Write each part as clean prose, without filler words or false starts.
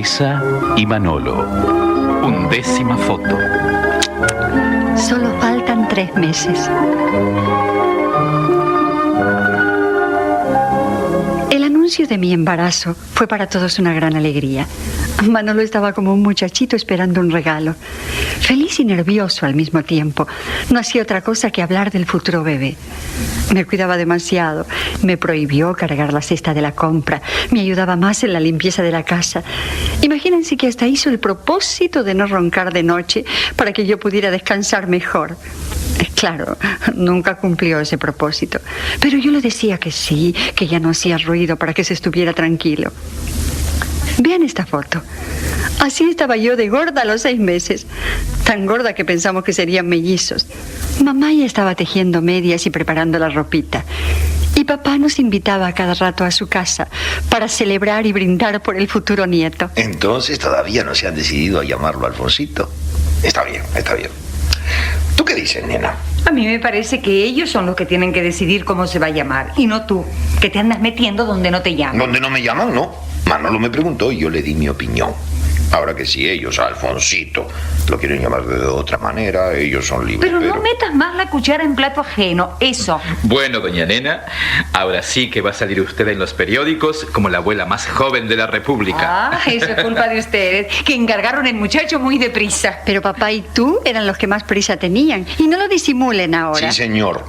Teresa y Manolo. 11ª foto. Solo faltan 3 meses. El anuncio de mi embarazo fue para todos una gran alegría. Manolo estaba como un muchachito esperando un regalo. Feliz y nervioso al mismo tiempo. No hacía otra cosa que hablar del futuro bebé. Me cuidaba demasiado. Me prohibió cargar la cesta de la compra. Me ayudaba más en la limpieza de la casa. Imagínense que hasta hizo el propósito de no roncar de noche para que yo pudiera descansar mejor. Claro, nunca cumplió ese propósito. Pero yo le decía que sí, que ya no hacía ruido para que se estuviera tranquilo. Vean esta foto. Así estaba yo de gorda a los 6 meses. Tan gorda que pensamos que serían mellizos. Mamá ya estaba tejiendo medias y preparando la ropita. Y papá nos invitaba a cada rato a su casa para celebrar y brindar por el futuro nieto. Entonces todavía no se han decidido a llamarlo Alfonsito. Está bien, está bien. ¿Tú qué dices, nena? A mí me parece que ellos son los que tienen que decidir cómo se va a llamar. Y no tú, que te andas metiendo donde no te llaman. Donde no me llaman, no. Manolo me preguntó y yo le di mi opinión. Ahora que si ellos, Alfonsito, lo quieren llamar de otra manera, ellos son libres. Pero no metas más la cuchara en plato ajeno, eso. Bueno, doña Nena, ahora sí que va a salir usted en los periódicos como la abuela más joven de la República. Ah, eso es culpa de ustedes, que encargaron el muchacho muy deprisa. Pero papá y tú eran los que más prisa tenían. Y no lo disimulen ahora. Sí, señor.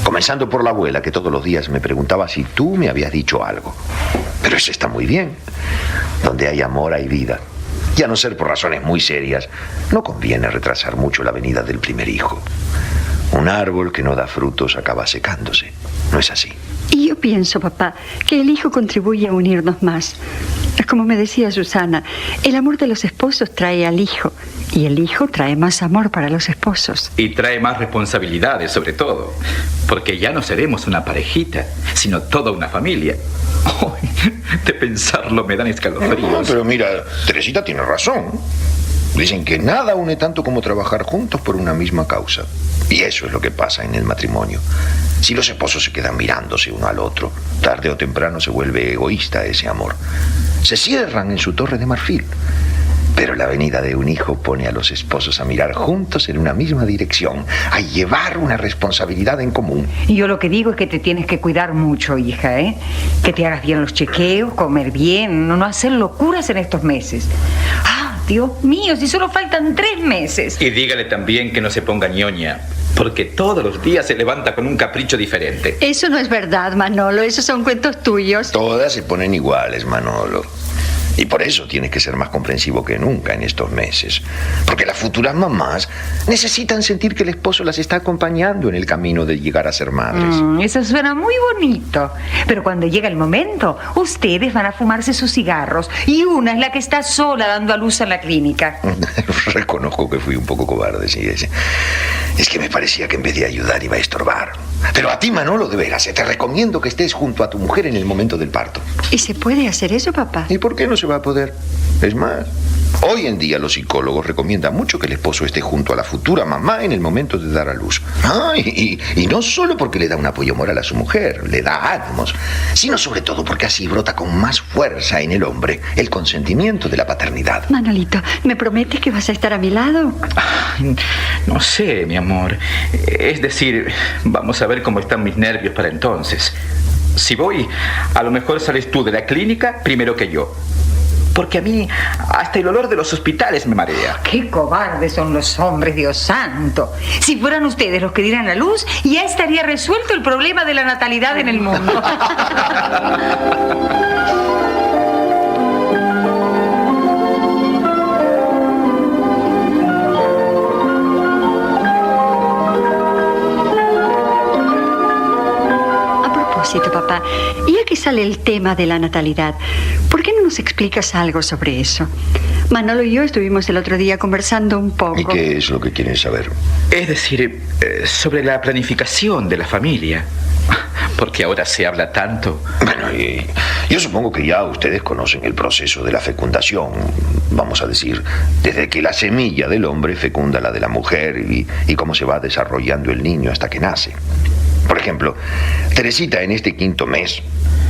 Comenzando por la abuela, que todos los días me preguntaba si tú me habías dicho algo. Pero eso está muy bien. Donde hay amor hay vida. Y a no ser por razones muy serias, no conviene retrasar mucho la venida del primer hijo. Un árbol que no da frutos acaba secándose. ¿No es así? Y yo pienso, papá, que el hijo contribuye a unirnos más. Como me decía Susana, el amor de los esposos trae al hijo. Y el hijo trae más amor para los esposos. Y trae más responsabilidades, sobre todo. Porque ya no seremos una parejita, sino toda una familia. Ay, de pensarlo me dan escalofríos. No, pero mira, Teresita tiene razón. Dicen que nada une tanto como trabajar juntos por una misma causa. Y eso es lo que pasa en el matrimonio. Si los esposos se quedan mirándose uno al otro, tarde o temprano se vuelve egoísta ese amor. Se cierran en su torre de marfil. Pero la venida de un hijo pone a los esposos a mirar juntos en una misma dirección, a llevar una responsabilidad en común. Y yo lo que digo es que te tienes que cuidar mucho, hija, ¿eh? Que te hagas bien los chequeos, comer bien, no hacer locuras en estos meses. ¡Ah, Dios mío! Si solo faltan 3 meses. Y dígale también que no se ponga ñoña, porque todos los días se levanta con un capricho diferente. Eso no es verdad, Manolo, esos son cuentos tuyos. Todas se ponen iguales, Manolo. Y por eso tienes que ser más comprensivo que nunca en estos meses. Porque las futuras mamás necesitan sentir que el esposo las está acompañando en el camino de llegar a ser madres. Eso suena muy bonito. Pero cuando llega el momento, ustedes van a fumarse sus cigarros. Y una es la que está sola dando a luz en la clínica. Reconozco que fui un poco cobarde, sí. Es que me parecía que en vez de ayudar iba a estorbar. Pero a ti, Manolo, de veras, te recomiendo que estés junto a tu mujer en el momento del parto. ¿Y se puede hacer eso, papá? ¿Y por qué no se va a poder? Es más, hoy en día los psicólogos recomiendan mucho que el esposo esté junto a la futura mamá en el momento de dar a luz. Y no solo porque le da un apoyo moral a su mujer, le da ánimos, sino sobre todo porque así brota con más fuerza en el hombre el consentimiento de la paternidad. Manolito, ¿me prometes que vas a estar a mi lado? Ay, no sé, mi amor. Es decir, vamos a ver cómo están mis nervios para entonces. Si voy, a lo mejor sales tú de la clínica primero que yo. Porque a mí hasta el olor de los hospitales me marea. ¡Qué cobardes son los hombres, Dios santo! Si fueran ustedes los que dieran la luz, ya estaría resuelto el problema de la natalidad en el mundo. Papá, ya que sale el tema de la natalidad, ¿por qué no nos explicas algo sobre eso? Manolo y yo estuvimos el otro día conversando un poco. ¿Y qué es lo que quieren saber? Es decir, sobre la planificación de la familia. Porque ahora se habla tanto. Bueno, yo supongo que ya ustedes conocen el proceso de la fecundación. Vamos a decir, desde que la semilla del hombre fecunda la de la mujer y cómo se va desarrollando el niño hasta que nace. Por ejemplo, Teresita en este 5.º mes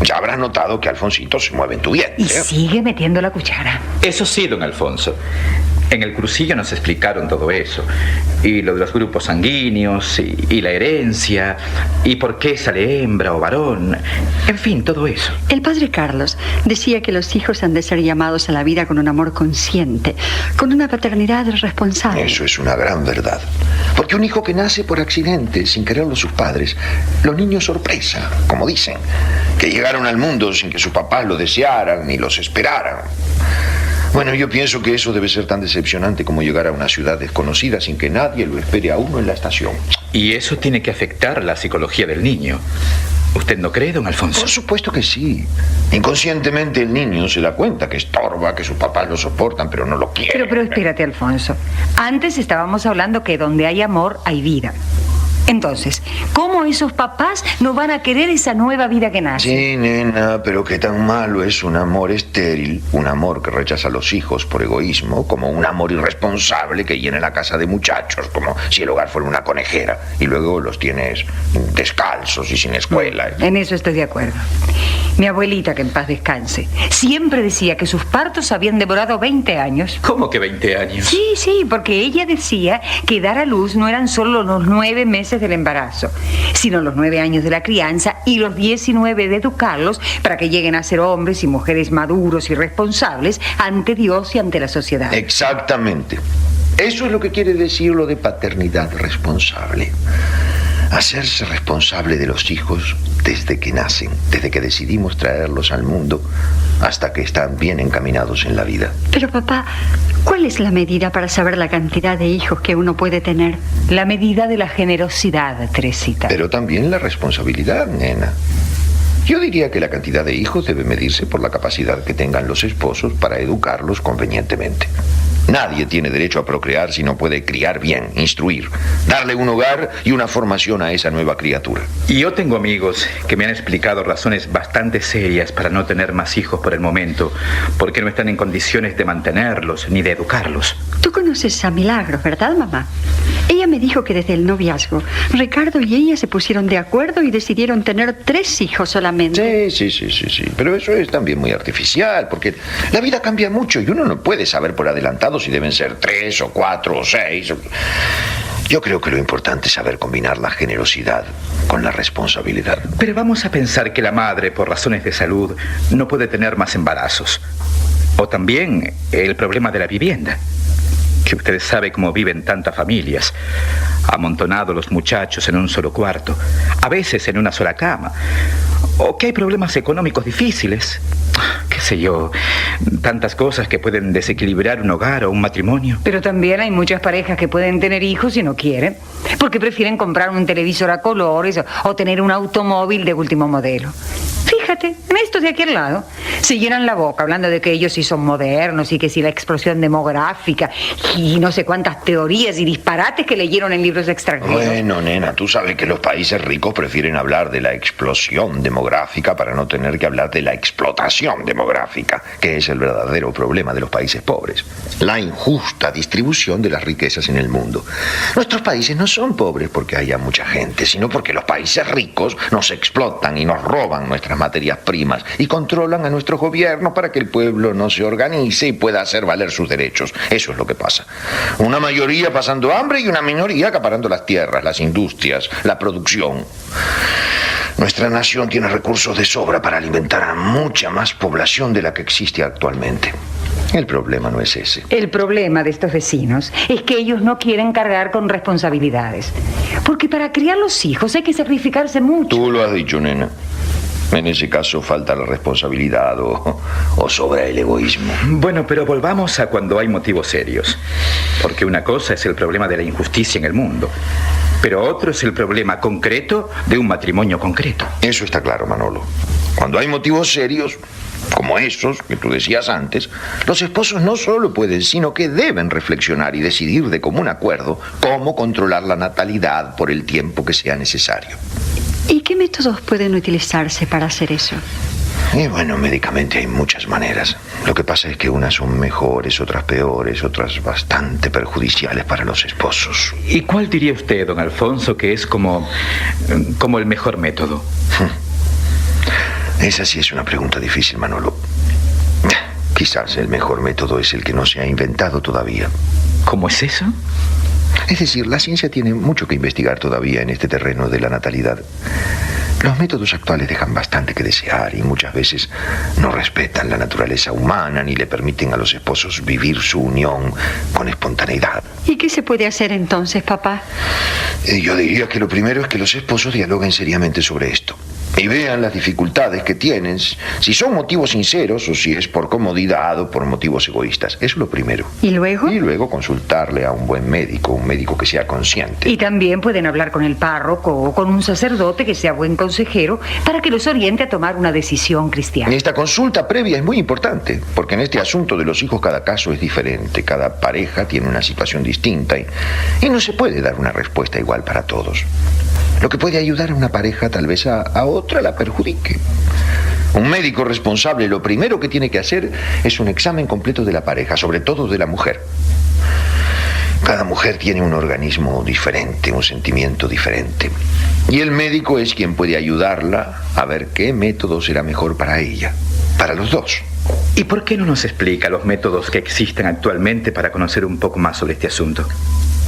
ya habrás notado que Alfonsito se mueve en tu vientre. Y sigue metiendo la cuchara. Eso sí, don Alfonso. En el cursillo nos explicaron todo eso. Y lo de los grupos sanguíneos, y la herencia, y por qué sale hembra o varón. En fin, todo eso. El padre Carlos decía que los hijos han de ser llamados a la vida con un amor consciente, con una paternidad responsable. Eso es una gran verdad. Porque un hijo que nace por accidente, sin quererlo sus padres, los niños sorpresa, como dicen, que llegaron al mundo sin que sus papás lo desearan ni los esperaran. Bueno, yo pienso que eso debe ser tan decepcionante como llegar a una ciudad desconocida sin que nadie lo espere a uno en la estación. Y eso tiene que afectar la psicología del niño. ¿Usted no cree, don Alfonso? Por supuesto que sí. Inconscientemente el niño se da cuenta que estorba, que sus papás lo soportan, pero no lo quieren. Pero espérate, Alfonso. Antes estábamos hablando que donde hay amor, hay vida. Entonces, ¿cómo esos papás no van a querer esa nueva vida que nace? Sí, nena, pero qué tan malo es un amor estéril, un amor que rechaza a los hijos por egoísmo, como un amor irresponsable que llena la casa de muchachos, como si el hogar fuera una conejera, y luego los tienes descalzos y sin escuela. En eso estoy de acuerdo. Mi abuelita, que en paz descanse, siempre decía que sus partos habían demorado 20 años. ¿Cómo que 20 años? Sí, porque ella decía que dar a luz no eran solo los 9 meses del embarazo, sino los 9 años de la crianza y los 19 de educarlos para que lleguen a ser hombres y mujeres maduros y responsables ante Dios y ante la sociedad. Exactamente. Eso es lo que quiere decir lo de paternidad responsable. Hacerse responsable de los hijos desde que nacen, desde que decidimos traerlos al mundo hasta que están bien encaminados en la vida. Pero papá, ¿cuál es la medida para saber la cantidad de hijos que uno puede tener? La medida de la generosidad, Teresita. Pero también la responsabilidad, nena. Yo diría que la cantidad de hijos debe medirse por la capacidad que tengan los esposos para educarlos convenientemente. Nadie tiene derecho a procrear si no puede criar bien, instruir, darle un hogar y una formación a esa nueva criatura. Y yo tengo amigos que me han explicado razones bastante serias para no tener más hijos por el momento, porque no están en condiciones de mantenerlos ni de educarlos. Tú conoces a Milagros, ¿verdad, mamá? Ella me dijo que desde el noviazgo, Ricardo y ella se pusieron de acuerdo y decidieron tener 3 hijos solamente. Sí. Pero eso es también muy artificial, porque la vida cambia mucho y uno no puede saber por adelantado si deben ser 3 o 4 o 6. Yo creo que lo importante es saber combinar la generosidad con la responsabilidad. Pero vamos a pensar que la madre, por razones de salud, no puede tener más embarazos. O también el problema de la vivienda, que ustedes saben cómo viven tantas familias, amontonados los muchachos en un solo cuarto, a veces en una sola cama, o que hay problemas económicos difíciles, qué sé yo, tantas cosas que pueden desequilibrar un hogar o un matrimonio. Pero también hay muchas parejas que pueden tener hijos y no quieren, porque prefieren comprar un televisor a colores o tener un automóvil de último modelo. Fíjate, en estos de aquí al lado se llenan la boca hablando de que ellos sí son modernos y que sí la explosión demográfica y no sé cuántas teorías y disparates que leyeron en libros extranjeros. Bueno, nena, tú sabes que los países ricos prefieren hablar de la explosión demográfica para no tener que hablar de la explotación demográfica, que es el verdadero problema de los países pobres. La injusta distribución de las riquezas en el mundo. Nuestros países no son pobres porque haya mucha gente, sino porque los países ricos nos explotan y nos roban nuestras materias primas y controlan a nuestros gobiernos para que el pueblo no se organice y pueda hacer valer sus derechos. Eso es lo que pasa. Una mayoría pasando hambre y una minoría acaparando las tierras, las industrias, la producción. Nuestra nación tiene recursos de sobra para alimentar a mucha más población de la que existe actualmente. El problema no es ese. El problema de estos vecinos es que ellos no quieren cargar con responsabilidades. Porque para criar los hijos hay que sacrificarse mucho. Tú lo has dicho, nena. En ese caso falta la responsabilidad o sobra el egoísmo. Bueno, pero volvamos a cuando hay motivos serios. Porque una cosa es el problema de la injusticia en el mundo, pero otro es el problema concreto de un matrimonio concreto. Eso está claro, Manolo. Cuando hay motivos serios, como esos que tú decías antes, los esposos no solo pueden, sino que deben reflexionar y decidir de común acuerdo cómo controlar la natalidad por el tiempo que sea necesario. ¿Y qué métodos pueden utilizarse para hacer eso? Y bueno, médicamente hay muchas maneras. Lo que pasa es que unas son mejores, otras peores, otras bastante perjudiciales para los esposos. ¿Y cuál diría usted, don Alfonso, que es como el mejor método? Esa sí es una pregunta difícil, Manolo. Quizás el mejor método es el que no se ha inventado todavía. ¿Cómo es eso? Es decir, la ciencia tiene mucho que investigar todavía en este terreno de la natalidad. Los métodos actuales dejan bastante que desear y muchas veces no respetan la naturaleza humana ni le permiten a los esposos vivir su unión con espontaneidad. ¿Y qué se puede hacer entonces, papá? Yo diría que lo primero es que los esposos dialoguen seriamente sobre esto y vean las dificultades que tienen, si son motivos sinceros o si es por comodidad o por motivos egoístas. Eso es lo primero. ¿Y luego? Y luego consultarle a un buen médico, un médico que sea consciente. Y también pueden hablar con el párroco o con un sacerdote que sea buen consejero para que los oriente a tomar una decisión cristiana. Esta consulta previa es muy importante, porque en este asunto de los hijos cada caso es diferente, cada pareja tiene una situación distinta y no se puede dar una respuesta igual para todos. Lo que puede ayudar a una pareja tal vez a otra la perjudique. Un médico responsable lo primero que tiene que hacer es un examen completo de la pareja, sobre todo de la mujer. Cada mujer tiene un organismo diferente, un sentimiento diferente. Y el médico es quien puede ayudarla a ver qué método será mejor para ella, para los dos. ¿Y por qué no nos explica los métodos que existen actualmente para conocer un poco más sobre este asunto?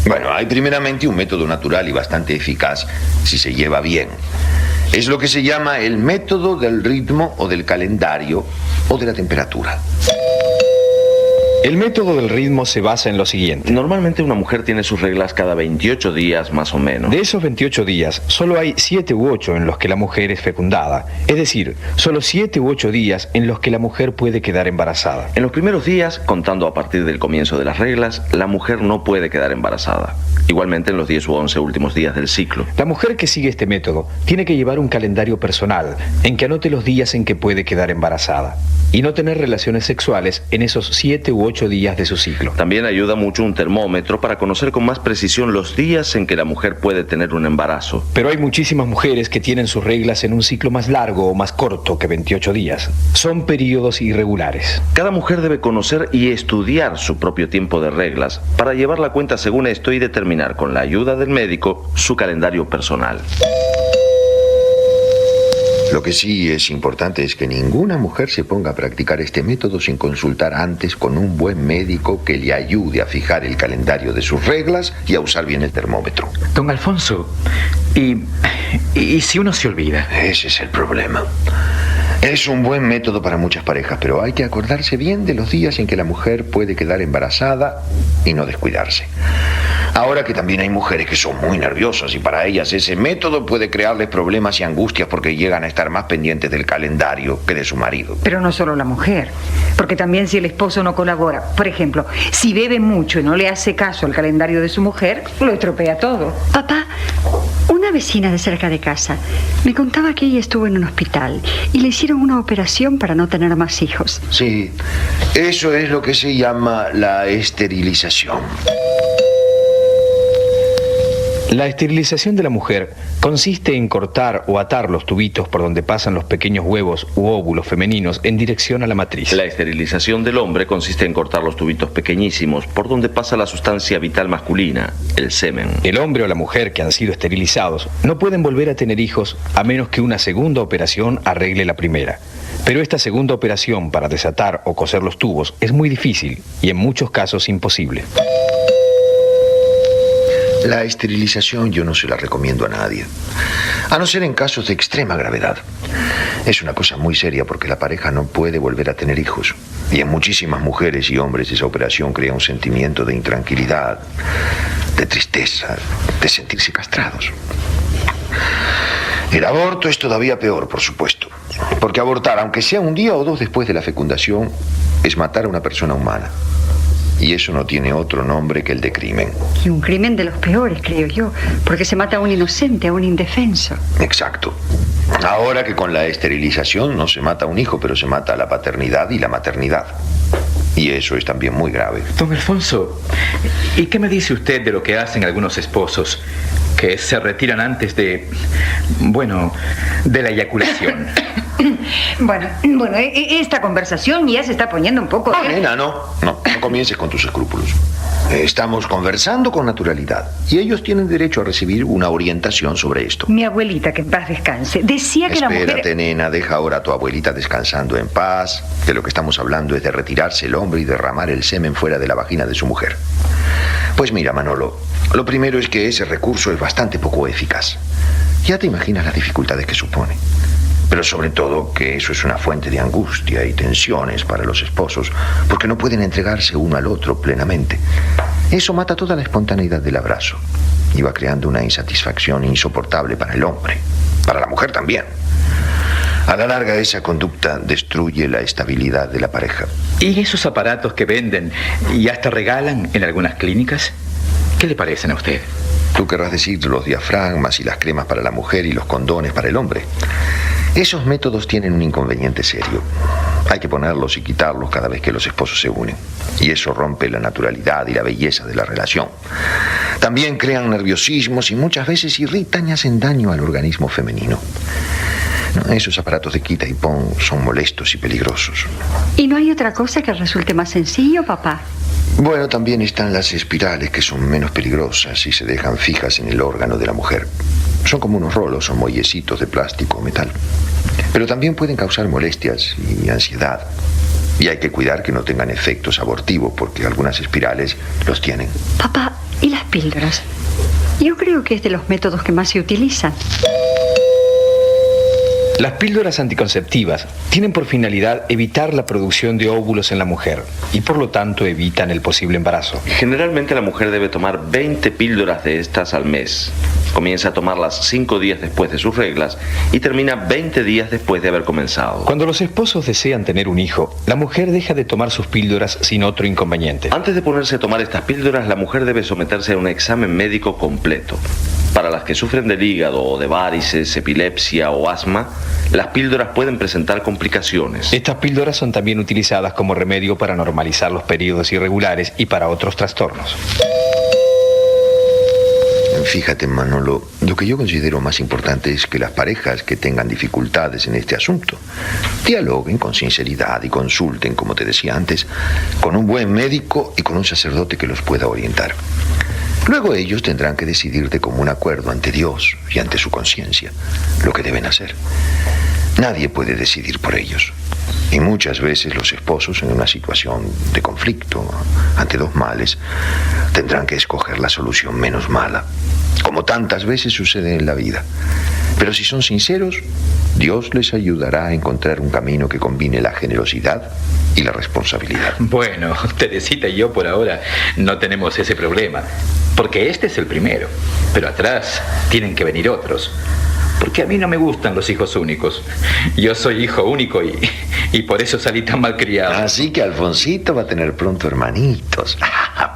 Bueno, hay primeramente un método natural y bastante eficaz si se lleva bien. Es lo que se llama el método del ritmo o del calendario o de la temperatura. El método del ritmo se basa en lo siguiente. Normalmente una mujer tiene sus reglas cada 28 días más o menos. De esos 28 días, solo hay 7 u 8 en los que la mujer es fecundada. Es decir, solo 7 u 8 días en los que la mujer puede quedar embarazada. En los primeros días, contando a partir del comienzo de las reglas, la mujer no puede quedar embarazada. Igualmente en los 10 u 11 últimos días del ciclo. La mujer que sigue este método tiene que llevar un calendario personal en que anote los días en que puede quedar embarazada y no tener relaciones sexuales en esos 7 u 8 días de su ciclo. También ayuda mucho un termómetro para conocer con más precisión los días en que la mujer puede tener un embarazo. Pero hay muchísimas mujeres que tienen sus reglas en un ciclo más largo o más corto que 28 días. Son periodos irregulares. Cada mujer debe conocer y estudiar su propio tiempo de reglas para llevar la cuenta según esto y determinar con la ayuda del médico su calendario personal. Lo que sí es importante es que ninguna mujer se ponga a practicar este método sin consultar antes con un buen médico que le ayude a fijar el calendario de sus reglas y a usar bien el termómetro. Don Alfonso, ¿y si uno se olvida? Ese es el problema. Es un buen método para muchas parejas, pero hay que acordarse bien de los días en que la mujer puede quedar embarazada y no descuidarse. Ahora que también hay mujeres que son muy nerviosas y para ellas ese método puede crearles problemas y angustias porque llegan a estar más pendientes del calendario que de su marido. Pero no solo la mujer, porque también si el esposo no colabora, por ejemplo, si bebe mucho y no le hace caso al calendario de su mujer, lo estropea todo. Papá, una vecina de cerca de casa me contaba que ella estuvo en un hospital y le hicieron una operación para no tener más hijos. Sí, eso es lo que se llama la esterilización. La esterilización de la mujer consiste en cortar o atar los tubitos por donde pasan los pequeños huevos u óvulos femeninos en dirección a la matriz. La esterilización del hombre consiste en cortar los tubitos pequeñísimos por donde pasa la sustancia vital masculina, el semen. El hombre o la mujer que han sido esterilizados no pueden volver a tener hijos a menos que una segunda operación arregle la primera. Pero esta segunda operación para desatar o coser los tubos es muy difícil y en muchos casos imposible. La esterilización yo no se la recomiendo a nadie, a no ser en casos de extrema gravedad. Es una cosa muy seria porque la pareja no puede volver a tener hijos. Y en muchísimas mujeres y hombres esa operación crea un sentimiento de intranquilidad, de tristeza, de sentirse castrados. El aborto es todavía peor, por supuesto, porque abortar, aunque sea un día o dos después de la fecundación, es matar a una persona humana. Y eso no tiene otro nombre que el de crimen. Y un crimen de los peores, creo yo, porque se mata a un inocente, a un indefenso. Exacto. Ahora que con la esterilización no se mata a un hijo, pero se mata a la paternidad y la maternidad. Y eso es también muy grave. Don Alfonso, ¿y qué me dice usted de lo que hacen algunos esposos que se retiran antes de la eyaculación? Bueno, esta conversación ya se está poniendo un poco... Nena, no comiences con tus escrúpulos. Estamos conversando con naturalidad y ellos tienen derecho a recibir una orientación sobre esto. Mi abuelita, que en paz descanse, decía que la mujer... Espérate, nena, deja ahora a tu abuelita descansando en paz, que lo que estamos hablando es de retirarse el hombre y derramar el semen fuera de la vagina de su mujer. Pues mira, Manolo, lo primero es que ese recurso es bastante poco eficaz. Ya te imaginas las dificultades que supone. Pero sobre todo que eso es una fuente de angustia y tensiones para los esposos, porque no pueden entregarse uno al otro plenamente. Eso mata toda la espontaneidad del abrazo y va creando una insatisfacción insoportable para el hombre, para la mujer también. A la larga, esa conducta destruye la estabilidad de la pareja. ¿Y esos aparatos que venden y hasta regalan en algunas clínicas? ¿Qué le parecen a usted? Tú querrás decir los diafragmas y las cremas para la mujer y los condones para el hombre. Esos métodos tienen un inconveniente serio. Hay que ponerlos y quitarlos cada vez que los esposos se unen. Y eso rompe la naturalidad y la belleza de la relación. También crean nerviosismos y muchas veces irritan y hacen daño al organismo femenino. Esos aparatos de quita y pon son molestos y peligrosos. ¿Y no hay otra cosa que resulte más sencillo, papá? Bueno, también están las espirales, que son menos peligrosas y se dejan fijas en el órgano de la mujer. Son como unos rolos o muellecitos de plástico o metal. Pero también pueden causar molestias y ansiedad. Y hay que cuidar que no tengan efectos abortivos, porque algunas espirales los tienen. Papá, ¿y las píldoras? Yo creo que es de los métodos que más se utilizan. Las píldoras anticonceptivas tienen por finalidad evitar la producción de óvulos en la mujer y por lo tanto evitan el posible embarazo. Generalmente la mujer debe tomar 20 píldoras de estas al mes. Comienza a tomarlas 5 días después de sus reglas y termina 20 días después de haber comenzado. Cuando los esposos desean tener un hijo, la mujer deja de tomar sus píldoras sin otro inconveniente. Antes de ponerse a tomar estas píldoras, la mujer debe someterse a un examen médico completo. Para las que sufren del hígado o de varices, epilepsia o asma, las píldoras pueden presentar complicaciones. Estas píldoras son también utilizadas como remedio para normalizar los periodos irregulares y para otros trastornos. Fíjate, Manolo, lo que yo considero más importante es que las parejas que tengan dificultades en este asunto dialoguen con sinceridad y consulten, como te decía antes, con un buen médico y con un sacerdote que los pueda orientar. Luego ellos tendrán que decidir de común acuerdo ante Dios y ante su conciencia lo que deben hacer. Nadie puede decidir por ellos. Y muchas veces los esposos, en una situación de conflicto ante dos males, tendrán que escoger la solución menos mala, como tantas veces sucede en la vida. Pero si son sinceros, Dios les ayudará a encontrar un camino que combine la generosidad y la responsabilidad. Bueno, Teresita y yo por ahora no tenemos ese problema, porque este es el primero, pero atrás tienen que venir otros. Porque a mí no me gustan los hijos únicos. Yo soy hijo único y por eso salí tan malcriado. Así que Alfonsito va a tener pronto hermanitos.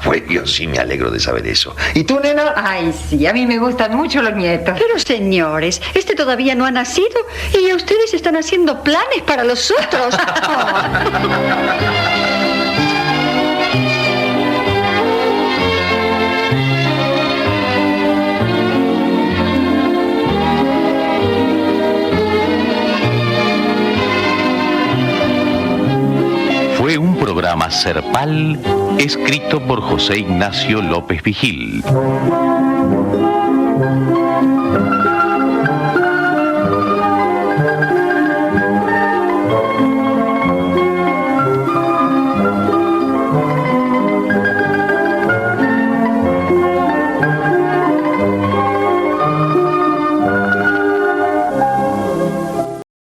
Pues yo sí me alegro de saber eso. ¿Y tú, nena? Ay, sí, a mí me gustan mucho los nietos. Pero señores, este todavía no ha nacido y ya ustedes están haciendo planes para los otros. Fue un programa Serpal escrito por José Ignacio López Vigil.